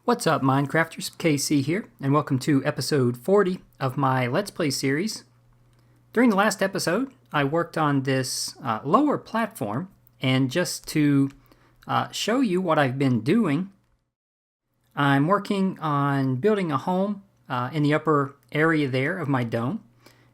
What's up, Minecrafters? KC here, and welcome to episode 40 of my Let's Play series. During the last episode, I worked on this lower platform, and just to show you what I've been doing, I'm working on building a home in the upper area there of my dome.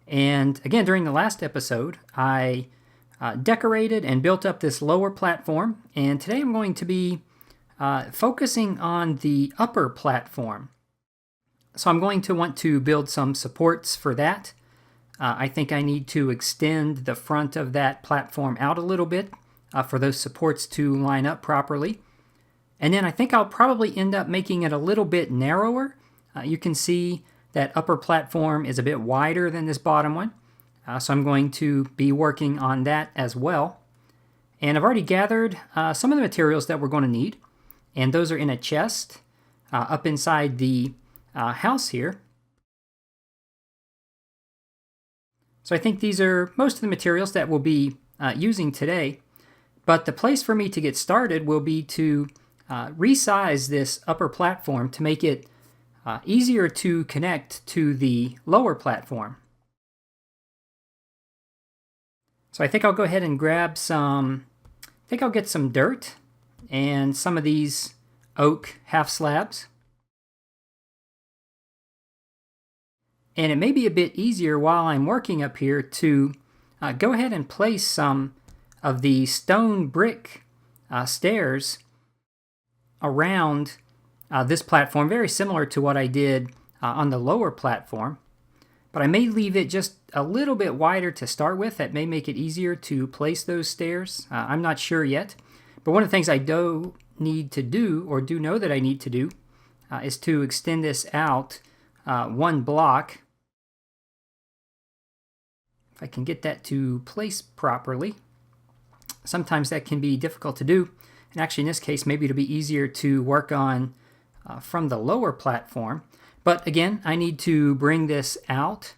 And again, during the last episode, I decorated and built up this lower platform, and today I'm going to be focusing on the upper platform. So I'm going to want to build some supports for that. I think I need to extend the front of that platform out a little bit for those supports to line up properly. And then I think I'll probably end up making it a little bit narrower. You can see that upper platform is a bit wider than this bottom one. So I'm going to be working on that as well. And I've already gathered some of the materials that we're going to need. And those are in a chest up inside the house here. So I think these are most of the materials that we'll be using today. But the place for me to get started will be to resize this upper platform to make it easier to connect to the lower platform. So I think I'll go ahead and grab some, I'll get some dirt and some of these oak half slabs. And it may be a bit easier while I'm working up here to go ahead and place some of the stone brick stairs around this platform, very similar to what I did on the lower platform. But I may leave it just a little bit wider to start with. That may make it easier to place those stairs. I'm not sure yet. But one of the things I do need to do, or do know that I need to do, is to extend this out one block. If I can get that to place properly. Sometimes that can be difficult to do. And actually in this case, maybe it'll be easier to work on from the lower platform. But again, I need to bring this out.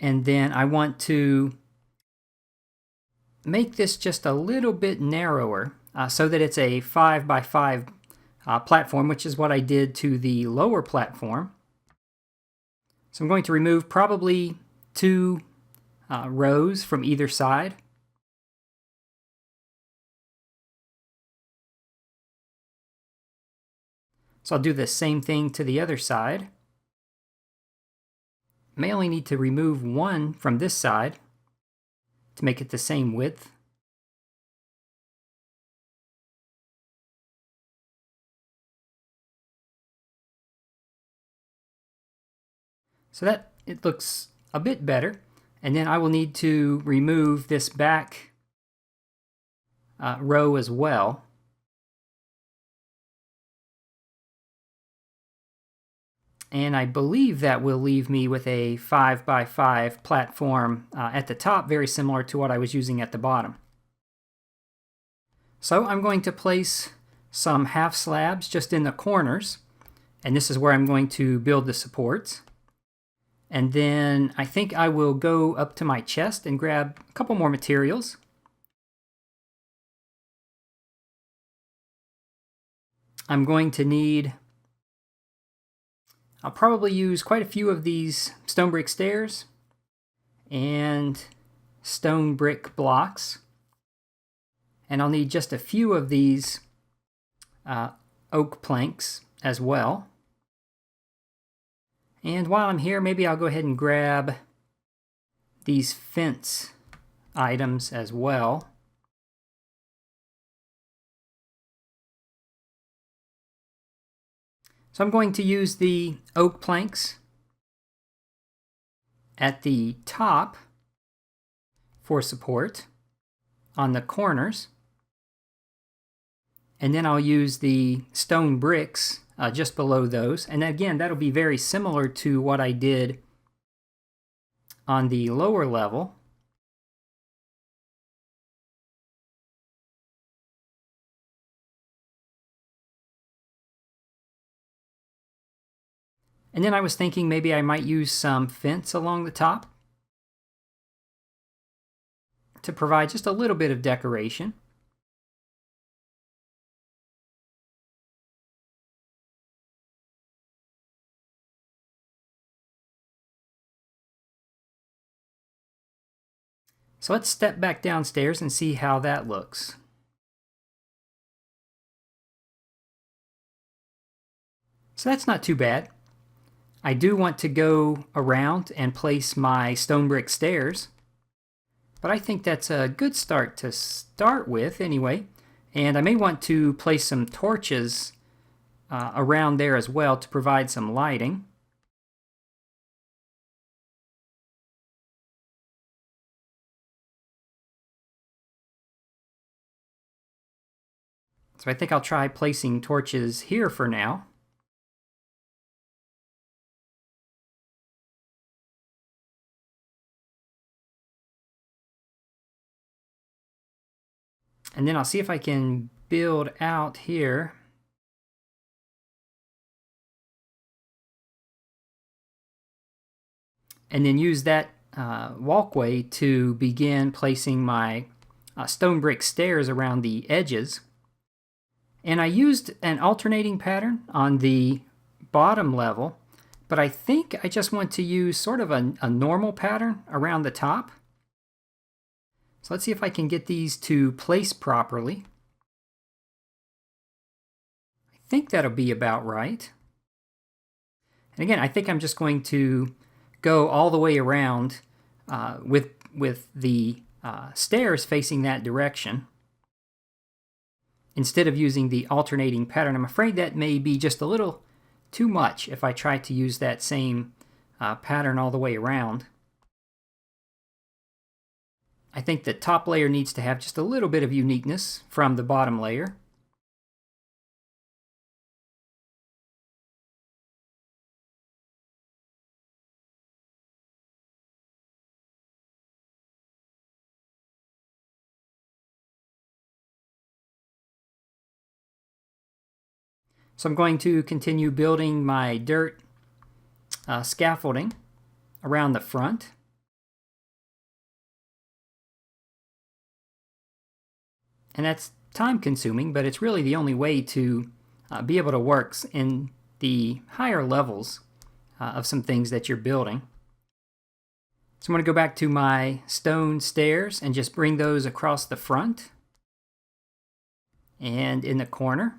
And then I want to make this just a little bit narrower so that it's a 5 by 5 platform, which is what I did to the lower platform. So I'm going to remove probably 2 rows from either side. So I'll do the same thing to the other side. May only need to remove 1 from this side to make it the same width. So that it looks a bit better. And then I will need to remove this back row as well. And I believe that will leave me with a 5 by 5 platform at the top, very similar to what I was using at the bottom. So I'm going to place some half slabs just in the corners, and this is where I'm going to build the supports. And then I think I will go up to my chest and grab a couple more materials. I'm going to need, I'll probably use quite a few of these stone brick stairs and stone brick blocks. And I'll need just a few of these oak planks as well. And while I'm here, maybe I'll go ahead and grab these fence items as well. So I'm going to use the oak planks at the top for support on the corners. And then I'll use the stone bricks just below those. And again, that'll be very similar to what I did on the lower level. And then I was thinking maybe I might use some fence along the top to provide just a little bit of decoration. So let's step back downstairs and see how that looks. So that's not too bad. I do want to go around and place my stone brick stairs, but I think that's a good start to start with anyway. And I may want to place some torches around there as well to provide some lighting. So I think I'll try placing torches here for now. And then I'll see if I can build out here. And then use that walkway to begin placing my stone brick stairs around the edges. And I used an alternating pattern on the bottom level, but I think I just want to use sort of a normal pattern around the top. So let's see if I can get these to place properly. I think that'll be about right. And again, I think I'm just going to go all the way around with the stairs facing that direction, instead of using the alternating pattern. I'm afraid that may be just a little too much if I try to use that same pattern all the way around. I think the top layer needs to have just a little bit of uniqueness from the bottom layer. So I'm going to continue building my dirt scaffolding around the front. And that's time consuming, but it's really the only way to be able to work in the higher levels of some things that you're building. So I'm going to go back to my stone stairs and just bring those across the front and in the corner.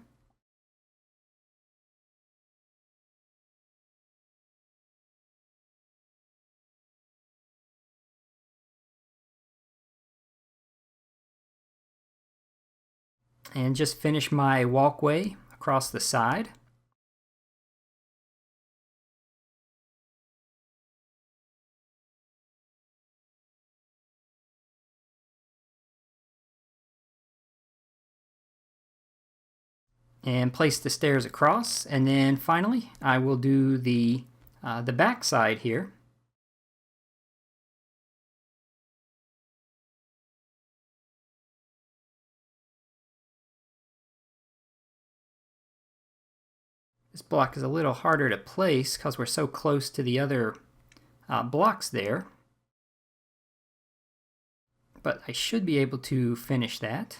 And just finish my walkway across the side. And place the stairs across, and then finally I will do the back side here. This block is a little harder to place because we're so close to the other blocks there. But I should be able to finish that.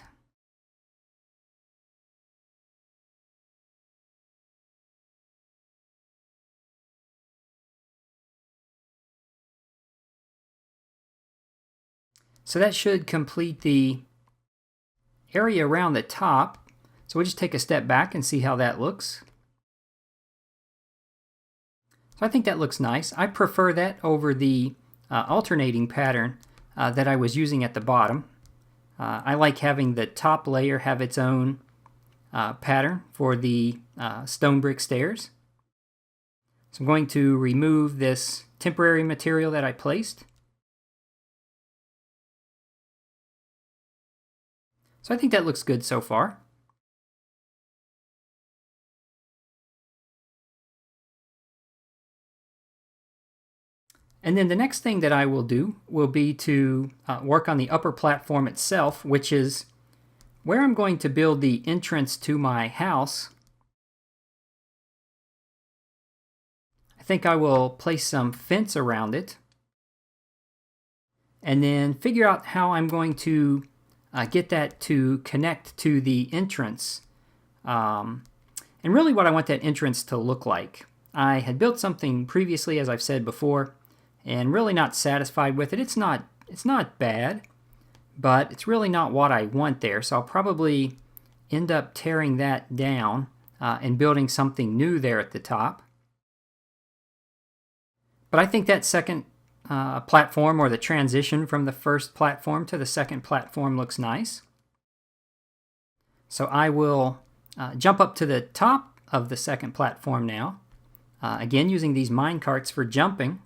So that should complete the area around the top. So we'll just take a step back and see how that looks. So I think that looks nice. I prefer that over the alternating pattern that I was using at the bottom. I like having the top layer have its own pattern for the stone brick stairs. So I'm going to remove this temporary material that I placed. So I think that looks good so far. And then the next thing that I will do will be to work on the upper platform itself, which is where I'm going to build the entrance to my house. I think I will place some fence around it, and then figure out how I'm going to get that to connect to the entrance. And really what I want that entrance to look like. I had built something previously, as I've said before, and really not satisfied with it. It's not bad, but it's really not what I want there, so I'll probably end up tearing that down and building something new there at the top. But I think that second platform, or the transition from the first platform to the second platform, looks nice. So I will jump up to the top of the second platform now, again using these mine carts for jumping.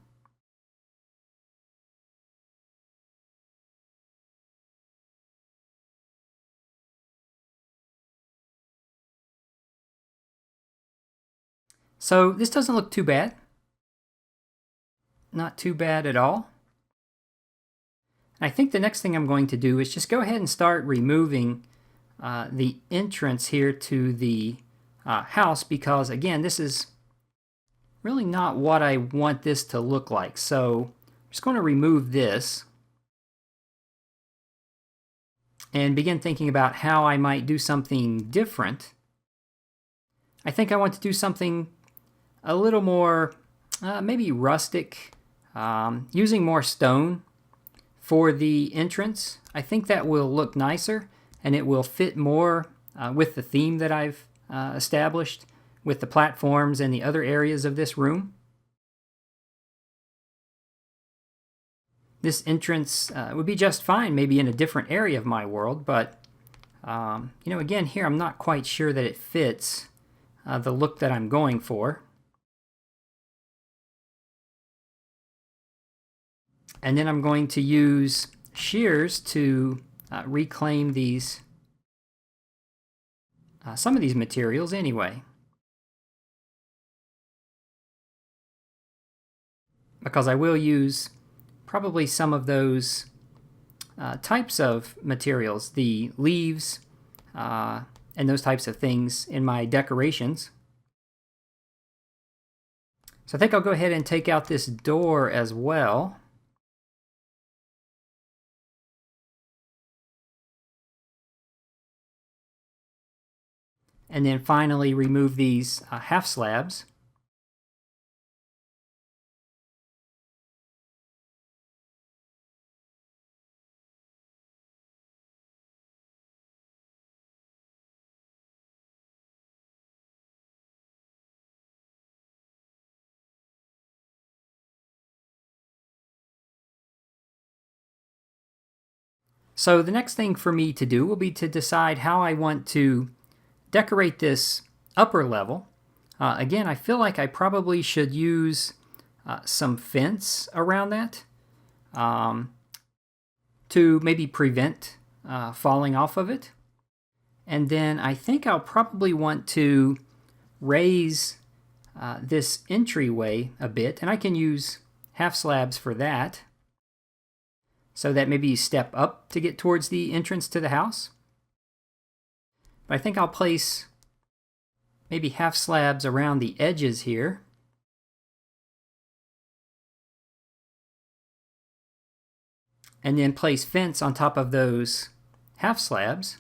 So this doesn't look too bad. Not too bad at all. I think the next thing I'm going to do is just go ahead and start removing the entrance here to the house, because again, this is really not what I want this to look like. So I'm just going to remove this and begin thinking about how I might do something different. I think I want to do something a little more maybe rustic, using more stone for the entrance. I think that will look nicer, and it will fit more with the theme that I've established with the platforms and the other areas of this room. This entrance would be just fine maybe in a different area of my world, but you know, again here I'm not quite sure that it fits the look that I'm going for. And then I'm going to use shears to reclaim these some of these materials anyway, because I will use probably some of those types of materials, the leaves and those types of things, in my decorations. So I think I'll go ahead and take out this door as well. And then finally remove these half slabs. So the next thing for me to do will be to decide how I want to decorate this upper level. Again, I feel like I probably should use some fence around that to maybe prevent falling off of it. And then I think I'll probably want to raise this entryway a bit, and I can use half slabs for that, so that maybe you step up to get towards the entrance to the house. But I think I'll place maybe half slabs around the edges here. And then place fence on top of those half slabs.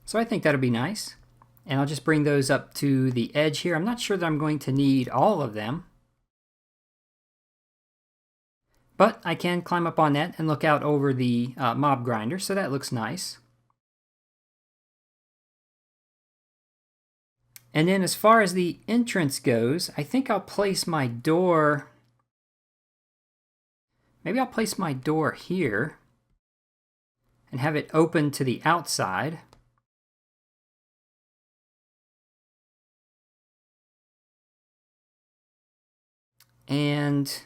So I think that'll be nice. And I'll just bring those up to the edge here. I'm not sure that I'm going to need all of them, but I can climb up on that and look out over the mob grinder, so that looks nice. And then as far as the entrance goes, I think I'll place my door, maybe I'll place my door here and have it open to the outside. And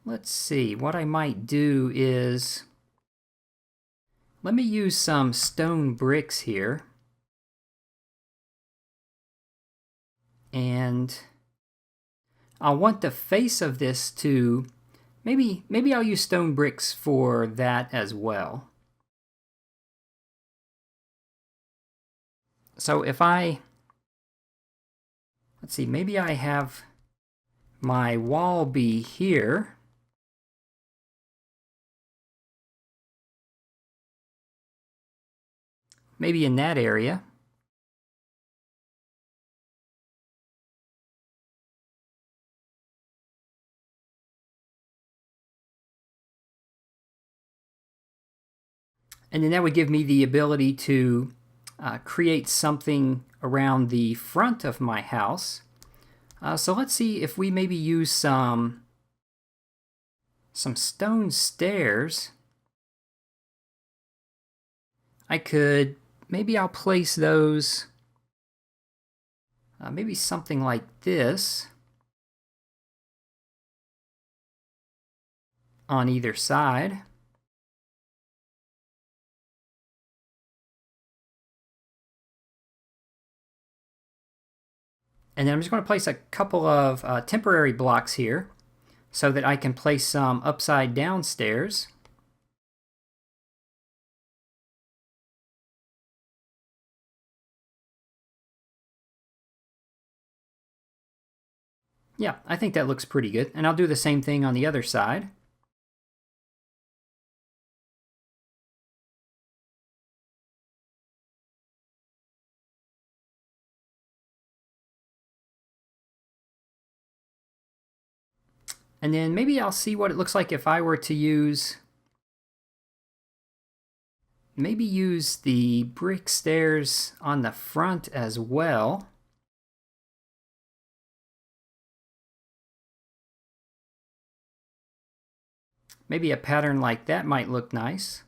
let's see, what I might do is, let me use some stone bricks here. And I'll want the face of this to, maybe I'll use stone bricks for that as well. So if I let's see, maybe I have my wall be here. Maybe in that area. And then that would give me the ability to create something around the front of my house. So let's see if we maybe use some stone stairs. Maybe I'll place those, maybe something like this on either side. And then I'm just going to place a couple of temporary blocks here so that I can place some upside down stairs. Yeah, I think that looks pretty good. And I'll do the same thing on the other side. And then maybe I'll see what it looks like if I were to use the brick stairs on the front as well. Maybe a pattern like that might look nice.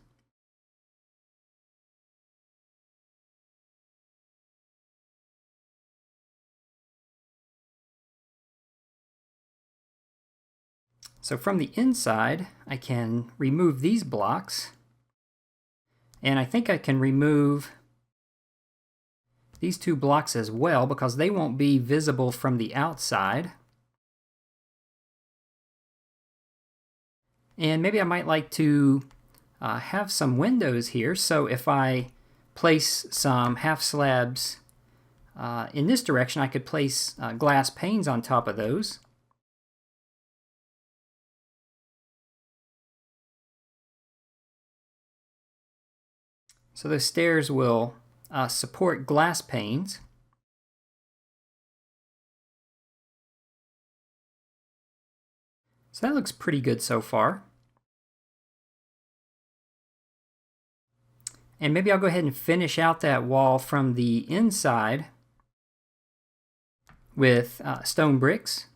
So from the inside, I can remove these blocks. And I think I can remove these two blocks as well because they won't be visible from the outside. And maybe I might like to have some windows here. So if I place some half slabs in this direction, I could place glass panes on top of those. So those stairs will support glass panes. So that looks pretty good so far. And maybe I'll go ahead and finish out that wall from the inside with stone bricks.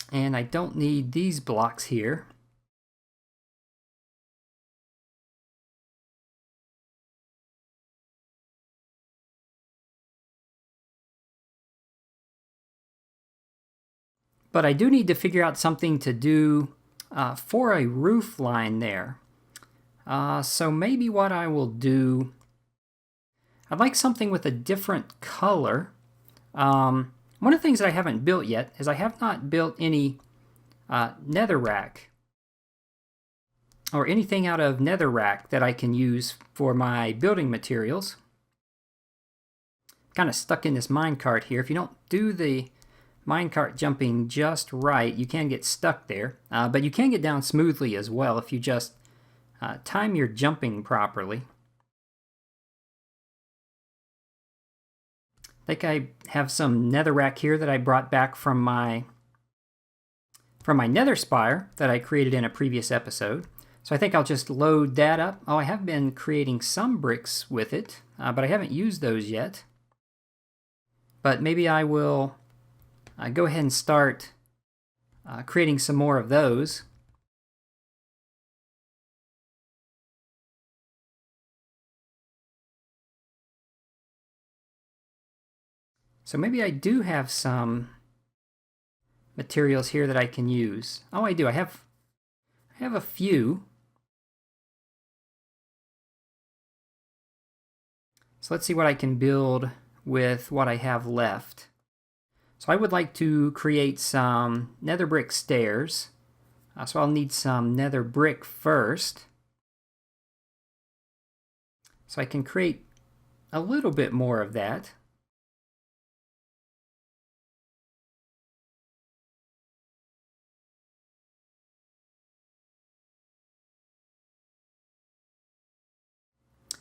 And I don't need these blocks here. But I do need to figure out something to do for a roof line there. So maybe what I will do, I'd like something with a different color. One of the things that I haven't built yet is I have not built any netherrack or anything out of netherrack that I can use for my building materials. Kind of stuck in this minecart here. If you don't do the minecart jumping just right, you can get stuck there, but you can get down smoothly as well if you just time your jumping properly. I think I have some netherrack here that I brought back from my nether spire that I created in a previous episode. So I think I'll just load that up. Oh, I have been creating some bricks with it, but I haven't used those yet. But maybe I will go ahead and start creating some more of those. So maybe I do have some materials here that I can use. Oh, I do. I have a few. So let's see what I can build with what I have left. So I would like to create some nether brick stairs. So I'll need some nether brick first. So I can create a little bit more of that.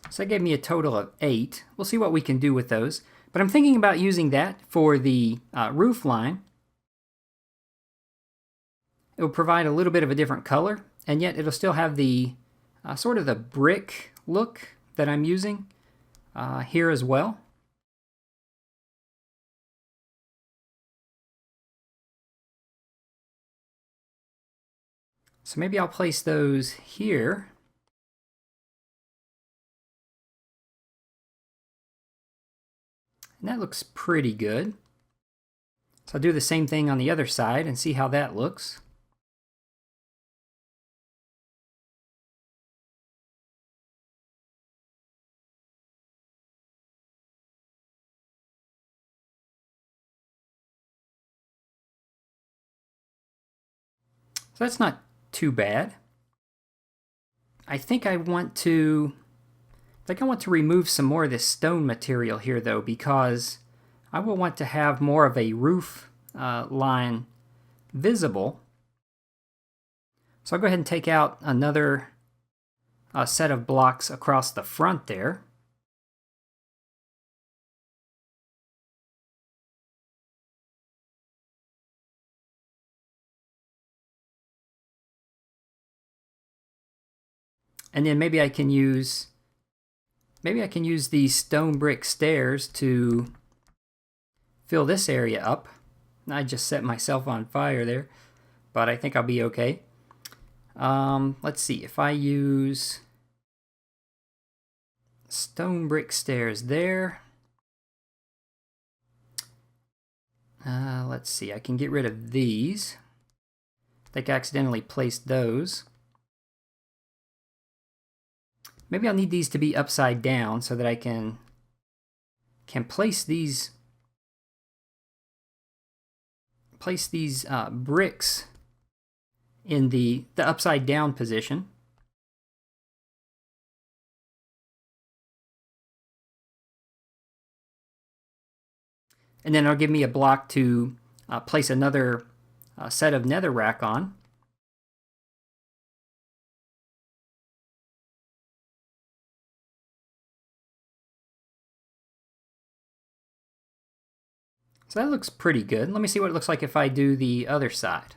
So that gave me a total of 8. We'll see what we can do with those. But I'm thinking about using that for the roof line. It will provide a little bit of a different color, and yet it'll still have the sort of the brick look that I'm using here as well. So maybe I'll place those here. And that looks pretty good. So I'll do the same thing on the other side and see how that looks. So that's not too bad. I think I want to remove some more of this stone material here though, because I will want to have more of a roof line visible. So I'll go ahead and take out another set of blocks across the front there. And then maybe I can use these stone brick stairs to fill this area up. I just set myself on fire there, but I think I'll be okay. Let's see, if I use stone brick stairs there. Let's see, I can get rid of these. I think I accidentally placed those. Maybe I'll need these to be upside down so that I can place these bricks in the upside down position. And then it'll give me a block to place another set of netherrack on. So that looks pretty good. Let me see what it looks like if I do the other side.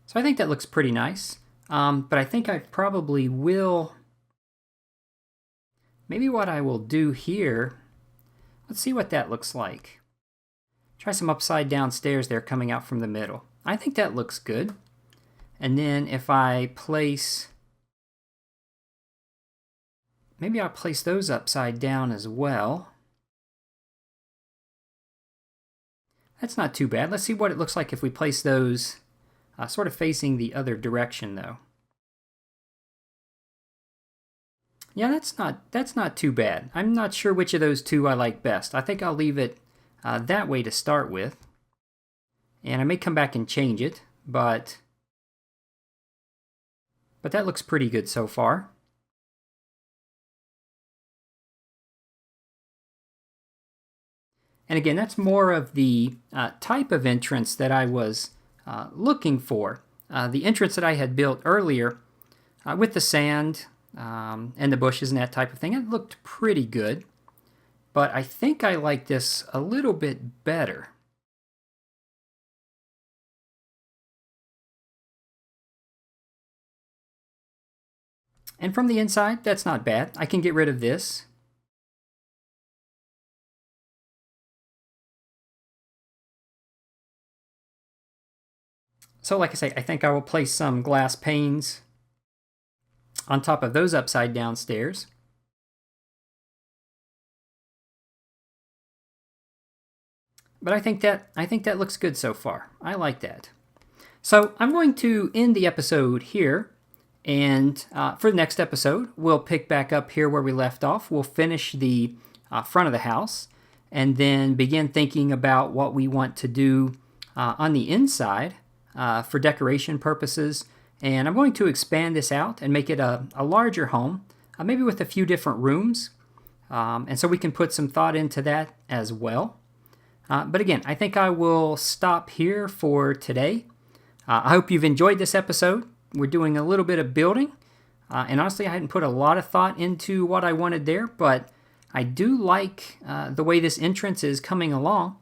So I think that looks pretty nice, but I think I probably will, maybe what I will do here, let's see what that looks like. Try some upside down stairs there coming out from the middle. I think that looks good. And then if I place, maybe I'll place those upside down as well. That's not too bad. Let's see what it looks like if we place those sort of facing the other direction though. Yeah, that's not too bad. I'm not sure which of those two I like best. I think I'll leave it that way to start with. And I may come back and change it, but that looks pretty good so far. And again, that's more of the type of entrance that I was looking for. The entrance that I had built earlier with the sand and the bushes and that type of thing, it looked pretty good. But I think I like this a little bit better. And from the inside, that's not bad. I can get rid of this. So like I say, I think I will place some glass panes on top of those upside down stairs. But I think that looks good so far. I like that. So I'm going to end the episode here, and for the next episode, we'll pick back up here where we left off. We'll finish the front of the house, and then begin thinking about what we want to do on the inside for decoration purposes. And I'm going to expand this out and make it a larger home, maybe with a few different rooms. And so we can put some thought into that as well. But again, I think I will stop here for today. I hope you've enjoyed this episode. We're doing a little bit of building. And honestly, I hadn't put a lot of thought into what I wanted there, but I do like the way this entrance is coming along.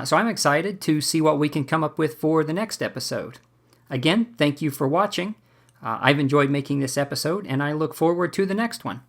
So I'm excited to see what we can come up with for the next episode. Again, thank you for watching. I've enjoyed making this episode, and I look forward to the next one.